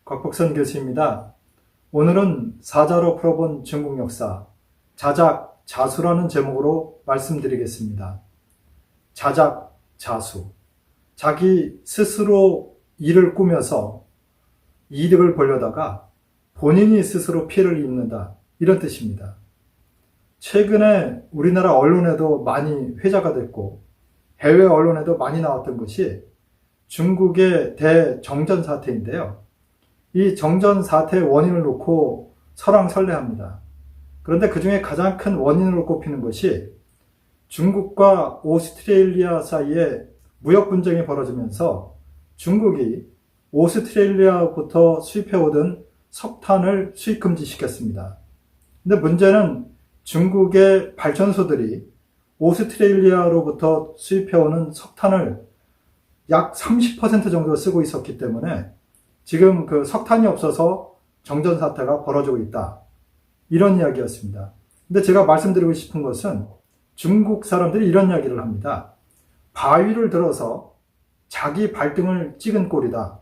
곽복선 교수입니다. 오늘은 사자로 풀어본 중국 역사, 자작, 자수라는 제목으로 말씀드리겠습니다. 자작, 자수. 자기 스스로 일을 꾸며서 이득을 보려다가 본인이 스스로 피해를 입는다. 이런 뜻입니다. 최근에 우리나라 언론에도 많이 회자가 됐고 해외 언론에도 많이 나왔던 것이 중국의 대정전 사태인데요. 이 정전 사태의 원인을 놓고 설왕설래합니다. 그런데 그 중에 가장 큰 원인으로 꼽히는 것이 중국과 오스트레일리아 사이에 무역 분쟁이 벌어지면서 중국이 오스트레일리아부터 수입해오던 석탄을 수입 금지시켰습니다. 근데 문제는 중국의 발전소들이 오스트레일리아로부터 수입해오는 석탄을 약 30% 정도 쓰고 있었기 때문에 지금 그 석탄이 없어서 정전 사태가 벌어지고 있다. 이런 이야기였습니다. 근데 제가 말씀드리고 싶은 것은 중국 사람들이 이런 이야기를 합니다. 바위를 들어서 자기 발등을 찍은 꼴이다.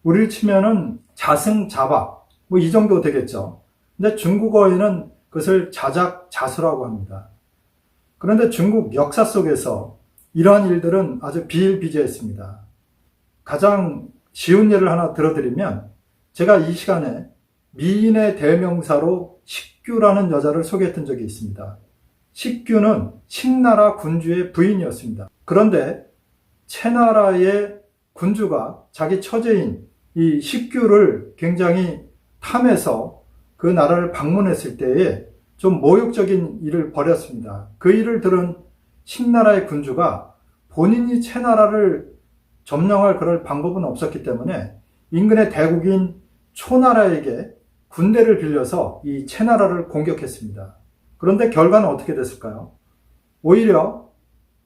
우리를 치면은 자승자박, 뭐 이 정도 되겠죠. 근데 중국어에는 그것을 자작, 자수라고 합니다. 그런데 중국 역사 속에서 이러한 일들은 아주 비일비재했습니다. 가장 쉬운 예를 하나 들어드리면 제가 이 시간에 미인의 대명사로 식규라는 여자를 소개했던 적이 있습니다. 식규는 신나라 군주의 부인이었습니다. 그런데 채나라의 군주가 자기 처제인 이 식규를 굉장히 탐해서 그 나라를 방문했을 때에 좀 모욕적인 일을 벌였습니다. 그 일을 들은 신나라의 군주가 본인이 채나라를 점령할 그럴 방법은 없었기 때문에 인근의 대국인 초나라에게 군대를 빌려서 이 채나라를 공격했습니다. 그런데 결과는 어떻게 됐을까요? 오히려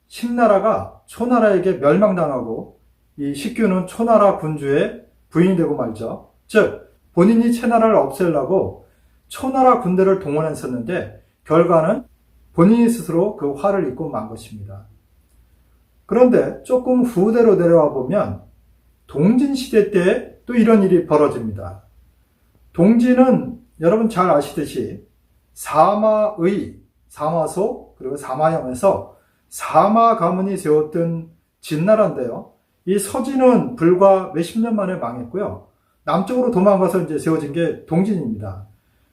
신나라가 초나라에게 멸망당하고 이 식규는 초나라 군주의 부인이 되고 말죠. 즉 본인이 채나라를 없애려고 초나라 군대를 동원했었는데 결과는 본인이 스스로 그 화를 입고 만 것입니다. 그런데 조금 후대로 내려와 보면 동진시대 때 또 이런 일이 벌어집니다. 동진은 여러분 잘 아시듯이 사마의, 사마소 그리고 사마형에서 사마 가문이 세웠던 진나라인데요. 이 서진은 불과 몇십 년 만에 망했고요. 남쪽으로 도망가서 이제 세워진 게 동진입니다.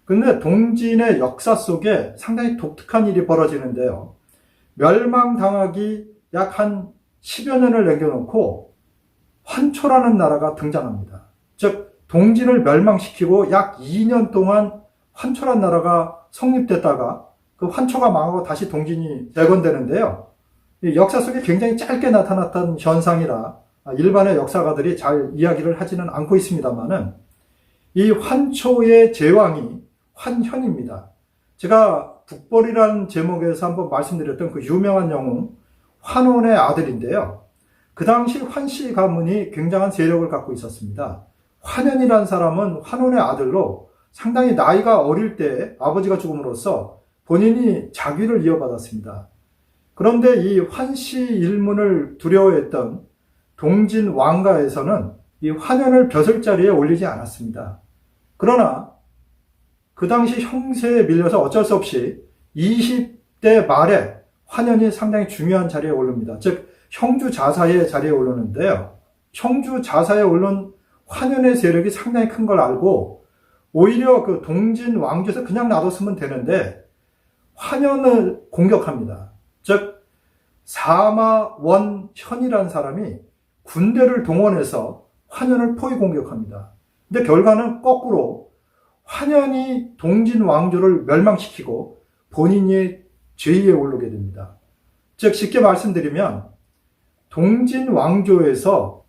그런데 동진의 역사 속에 상당히 독특한 일이 벌어지는데요. 멸망당하기 약 한 10여 년을 남겨놓고 환초라는 나라가 등장합니다. 즉 동진을 멸망시키고 약 2년 동안 환초라는 나라가 성립됐다가 그 환초가 망하고 다시 동진이 재건되는데요. 이 역사 속에 굉장히 짧게 나타났던 현상이라 일반의 역사가들이 잘 이야기를 하지는 않고 있습니다만은 이 환초의 제왕이 환현입니다. 제가 북벌이라는 제목에서 한번 말씀드렸던 그 유명한 영웅 환원의 아들인데요. 그 당시 환씨 가문이 굉장한 세력을 갖고 있었습니다. 환현이라는 사람은 환원의 아들로 상당히 나이가 어릴 때 아버지가 죽음으로써 본인이 자귀를 이어받았습니다. 그런데 이 환씨 일문을 두려워했던 동진 왕가에서는 이 환현을 벼슬자리에 올리지 않았습니다. 그러나 그 당시 형세에 밀려서 어쩔 수 없이 20대 말에 환현이 상당히 중요한 자리에 오릅니다. 즉 형주 자사의 자리에 오르는데요. 형주 자사에 오른 환현의 세력이 상당히 큰 걸 알고 오히려 그 동진 왕조에서 그냥 놔뒀으면 되는데 환현을 공격합니다. 즉 사마원현이라는 사람이 군대를 동원해서 환현을 포위 공격합니다. 근데 결과는 거꾸로 환현이 동진 왕조를 멸망시키고 본인이 죄위에 오르게 됩니다. 즉 쉽게 말씀드리면 동진 왕조에서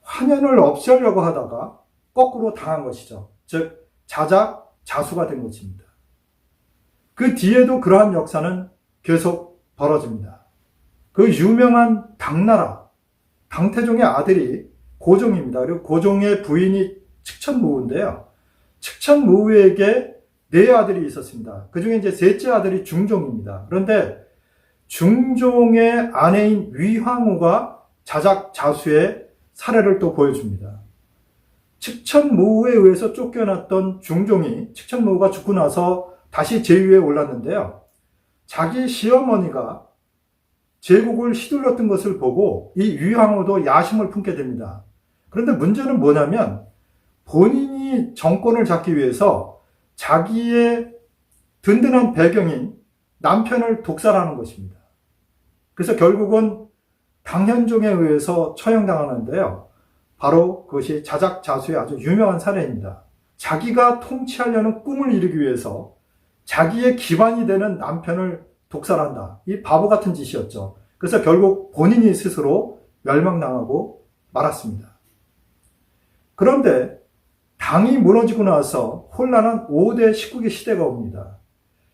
환현을 없애려고 하다가 거꾸로 당한 것이죠. 즉 자작, 자수가 된 것입니다. 그 뒤에도 그러한 역사는 계속 벌어집니다. 그 유명한 당나라, 당태종의 아들이 고종입니다. 그리고 고종의 부인이 측천무후인데요. 측천무후에게 네 아들이 있었습니다. 그 중에 이제 셋째 아들이 중종입니다. 그런데 중종의 아내인 위황후가 자작, 자수의 사례를 또 보여줍니다. 측천모후에 의해서 쫓겨났던 중종이 측천모후가 죽고 나서 다시 제위에 올랐는데요. 자기 시어머니가 제국을 휘둘렀던 것을 보고 이 유황후도 야심을 품게 됩니다. 그런데 문제는 뭐냐면 본인이 정권을 잡기 위해서 자기의 든든한 배경인 남편을 독살하는 것입니다. 그래서 결국은 당현종에 의해서 처형당하는데요. 바로 그것이 자작자수의 아주 유명한 사례입니다. 자기가 통치하려는 꿈을 이루기 위해서 자기의 기반이 되는 남편을 독살한다. 이 바보 같은 짓이었죠. 그래서 결국 본인이 스스로 멸망당하고 말았습니다. 그런데 당이 무너지고 나서 혼란한 5대 19기 시대가 옵니다.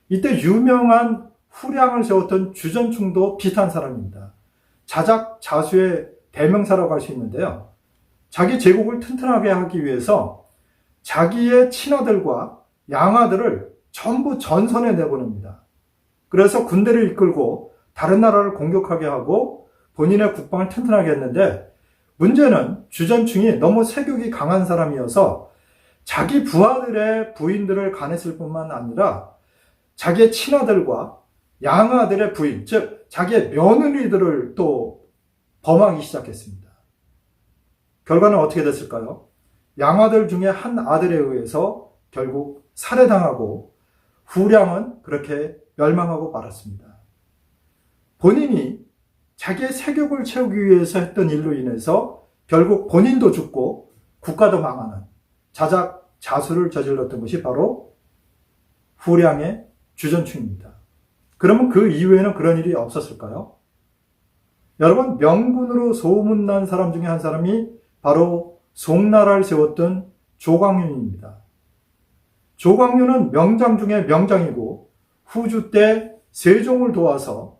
이때 유명한 후량을 세웠던 주전충도 비슷한 사람입니다. 자작자수의 대명사라고 할 수 있는데요. 자기 제국을 튼튼하게 하기 위해서 자기의 친아들과 양아들을 전부 전선에 내보냅니다. 그래서 군대를 이끌고 다른 나라를 공격하게 하고 본인의 국방을 튼튼하게 했는데 문제는 주전충이 너무 세욕이 강한 사람이어서 자기 부하들의 부인들을 간했을 뿐만 아니라 자기의 친아들과 양아들의 부인, 즉 자기의 며느리들을 또 범하기 시작했습니다. 결과는 어떻게 됐을까요? 양아들 중에 한 아들에 의해서 결국 살해당하고 후량은 그렇게 멸망하고 말았습니다. 본인이 자기의 세욕을 채우기 위해서 했던 일로 인해서 결국 본인도 죽고 국가도 망하는 자작자수를 저질렀던 것이 바로 후량의 주전충입니다. 그러면 그 이후에는 그런 일이 없었을까요? 여러분, 명군으로 소문난 사람 중에 한 사람이 바로 송나라를 세웠던 조광윤입니다. 조광윤은 명장 중에 명장이고 후주 때 세종을 도와서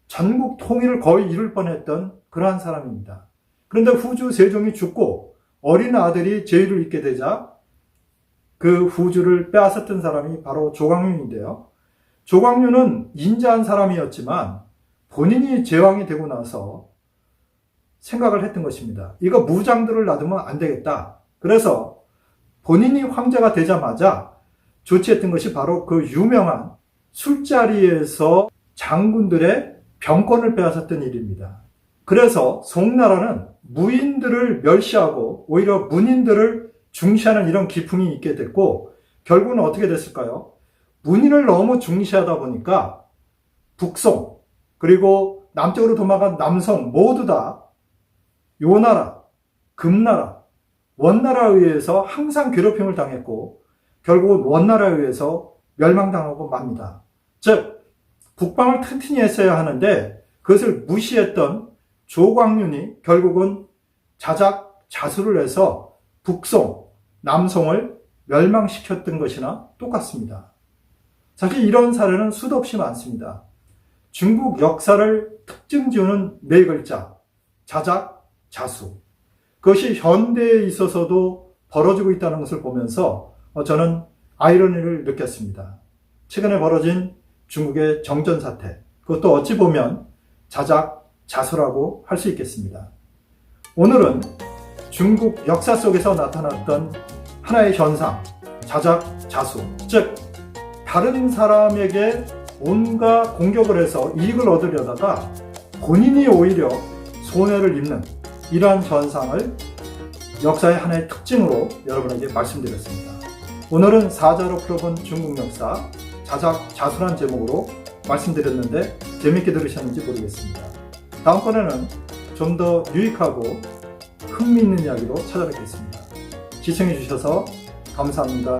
전국 통일을 거의 이룰 뻔했던 그러한 사람입니다. 그런데 후주 세종이 죽고 어린 아들이 제위를 잇게 되자 그 후주를 빼앗았던 사람이 바로 조광윤인데요. 조광윤은 인자한 사람이었지만 본인이 제왕이 되고 나서 생각을 했던 것입니다. 이거 무장들을 놔두면 안 되겠다. 그래서 본인이 황제가 되자마자 조치했던 것이 바로 그 유명한 술자리에서 장군들의 병권을 빼앗았던 일입니다. 그래서 송나라는 무인들을 멸시하고 오히려 문인들을 중시하는 이런 기풍이 있게 됐고 결국은 어떻게 됐을까요? 문인을 너무 중시하다 보니까 북송 그리고 남쪽으로 도망간 남성 모두 다 요나라, 금나라, 원나라에 의해서 항상 괴롭힘을 당했고 결국은 원나라에 의해서 멸망당하고 맙니다. 즉 국방을 튼튼히 했어야 하는데 그것을 무시했던 조광윤이 결국은 자작자수를 해서 북송, 남송을 멸망시켰던 것이나 똑같습니다. 사실 이런 사례는 수도 없이 많습니다. 중국 역사를 특징 지우는 네 글자, 자작자수. 그것이 현대에 있어서도 벌어지고 있다는 것을 보면서 저는 아이러니를 느꼈습니다. 최근에 벌어진 중국의 정전 사태, 그것도 어찌 보면 자작자수라고 할 수 있겠습니다. 오늘은 중국 역사 속에서 나타났던 하나의 현상, 자작자수, 즉 다른 사람에게 온갖 공격을 해서 이익을 얻으려다가 본인이 오히려 손해를 입는 이러한 현상을 역사의 하나의 특징으로 여러분에게 말씀드렸습니다. 오늘은 사자로 풀어본 중국 역사 자작자수란 제목으로 말씀드렸는데 재밌게 들으셨는지 모르겠습니다. 다음번에는 좀 더 유익하고 흥미있는 이야기로 찾아뵙겠습니다. 시청해 주셔서 감사합니다.